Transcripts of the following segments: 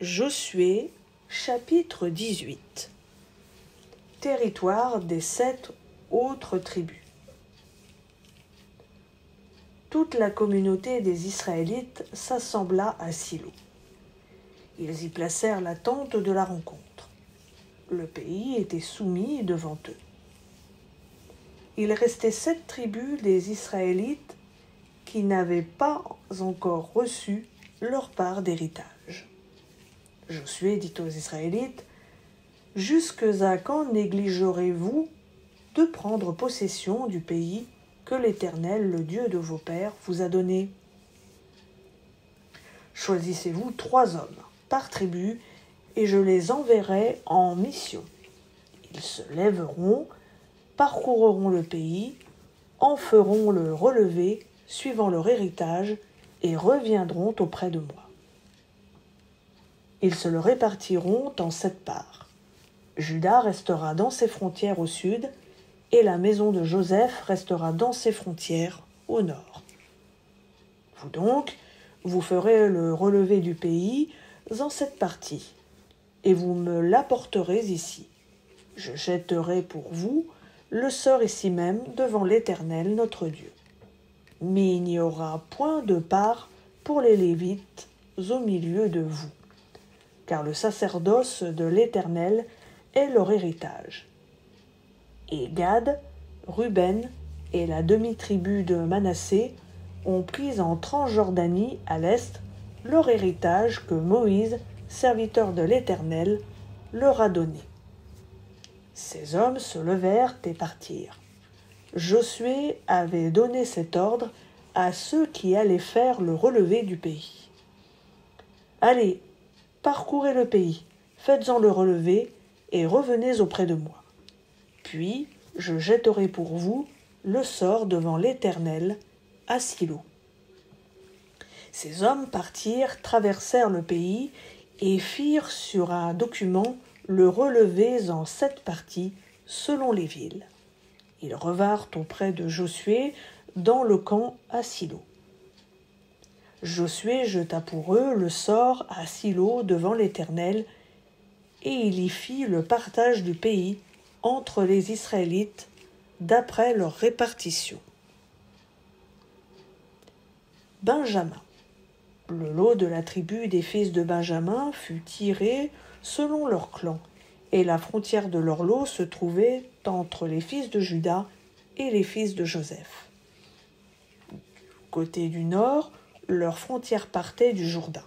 Josué, chapitre 18. Territoire des 7 autres tribus. Toute la communauté des Israélites s'assembla à Silo. Ils y placèrent la tente de la rencontre. Le pays était soumis devant eux. Il restait 7 tribus des Israélites qui n'avaient pas encore reçu leur part d'héritage. Josué dit aux Israélites : « Jusque à quand négligerez-vous de prendre possession du pays que l'Éternel, le Dieu de vos pères, vous a donné ? Choisissez-vous 3 hommes par tribu, et je les enverrai en mission. Ils se lèveront, parcourront le pays, en feront le relevé suivant leur héritage, et reviendront auprès de moi. Ils se le répartiront en 7 parts. Juda restera dans ses frontières au sud, et la maison de Joseph restera dans ses frontières au nord. Vous donc, vous ferez le relevé du pays en 7 parties, et vous me l'apporterez ici. Je jetterai pour vous le sort ici même devant l'Éternel notre Dieu. Mais il n'y aura point de part pour les Lévites au milieu de vous, car le sacerdoce de l'Éternel est leur héritage. Et Gad, Ruben et la demi-tribu de Manassé ont pris en Transjordanie à l'est leur héritage que Moïse, serviteur de l'Éternel, leur a donné. Ces hommes se levèrent et partirent. Josué avait donné cet ordre à ceux qui allaient faire le relevé du pays. « Allez, parcourez le pays, faites-en le relevé, et revenez auprès de moi. Puis je jetterai pour vous le sort devant l'Éternel à Silo. » Ces hommes partirent, traversèrent le pays, et firent sur un document le relevé en 7 parties, selon les villes. Ils revinrent auprès de Josué dans le camp à Silo. Josué jeta pour eux le sort à Silo devant l'Éternel, et il y fit le partage du pays entre les Israélites d'après leur répartition. Benjamin. Le lot de la tribu des fils de Benjamin fut tiré selon leur clan, et la frontière de leur lot se trouvait entre les fils de Juda et les fils de Joseph. Du côté du nord, leur frontière partait du Jourdain.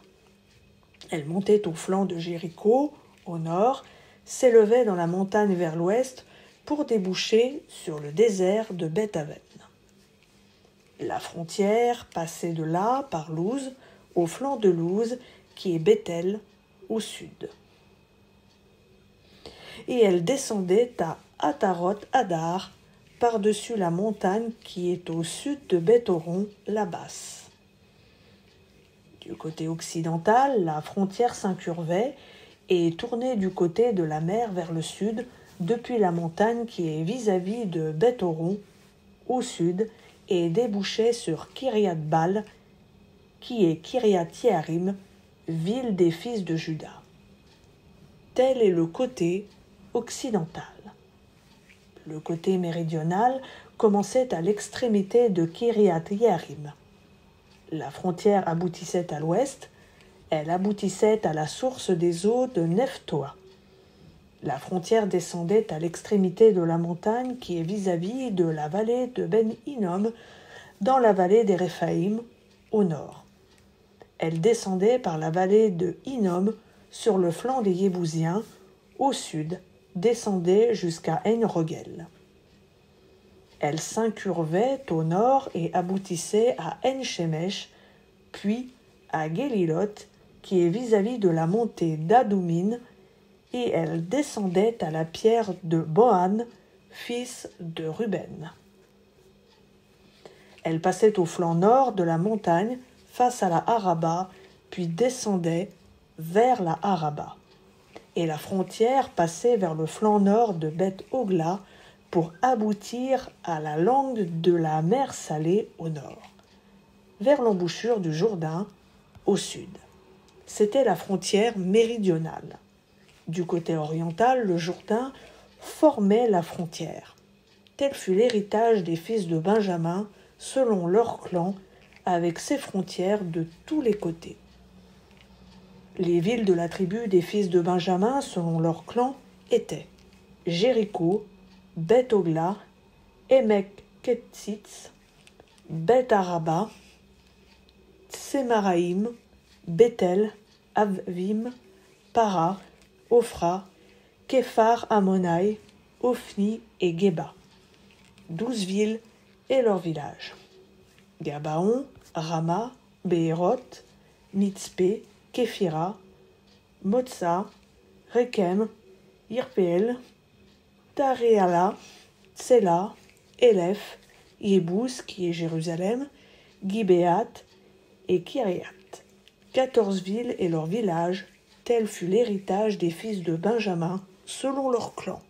Elle montait au flanc de Jéricho, au nord, s'élevait dans la montagne vers l'ouest pour déboucher sur le désert de Beth-Aven. La frontière passait de là par Luz, au flanc de Luz, qui est Bethel, au sud. Et elle descendait à Ataroth-Adar, par-dessus la montagne qui est au sud de Beth-Horon, la basse. Du côté occidental, la frontière s'incurvait et tournait du côté de la mer vers le sud, depuis la montagne qui est vis-à-vis de Beth-Horon, au sud, et débouchait sur Kiriath-Baal, qui est Kiriath-Yearim, ville des fils de Juda. Tel est le côté occidental. Le côté méridional commençait à l'extrémité de Kiriath-Yearim. La frontière aboutissait à l'ouest, elle aboutissait à la source des eaux de Nephtoa. La frontière descendait à l'extrémité de la montagne qui est vis-à-vis de la vallée de Ben-Hinnom, dans la vallée des Réphaïm, au nord. Elle descendait par la vallée de Hinnom sur le flanc des Yébousiens, au sud, descendait jusqu'à En-Rogel. Elle s'incurvait au nord et aboutissait à En-Shemesh, puis à Gélilot, qui est vis-à-vis de la montée d'Adoumine, et elle descendait à la pierre de Bohan, fils de Ruben. Elle passait au flanc nord de la montagne, face à la Araba, puis descendait vers la Araba. Et la frontière passait vers le flanc nord de Beth-Hogla pour aboutir à la langue de la mer Salée au nord, vers l'embouchure du Jourdain au sud. c'était la frontière méridionale. Du côté oriental, le Jourdain formait la frontière. Tel fut l'héritage des fils de Benjamin, selon leur clan, avec ses frontières de tous les côtés. Les villes de la tribu des fils de Benjamin, selon leur clan, étaient Jéricho, Beth-Ogla, Émek-Kétzitz, Beth-Araba, Tsémaraïm, Bethel, Avvim, Para, Ophra, Képhar Ammonaï, Ophni et Géba. 12 villes et leurs villages. Gabaon, Rama, Béhéroth, Mitzpé, Képhira, Motsa, Rekem, Irpéel, Taréala, Tsela, Élef, Yébous, qui est Jérusalem, Gibéat et Kyriat. 14 villes et leurs villages, tel fut l'héritage des fils de Benjamin, selon leur clan.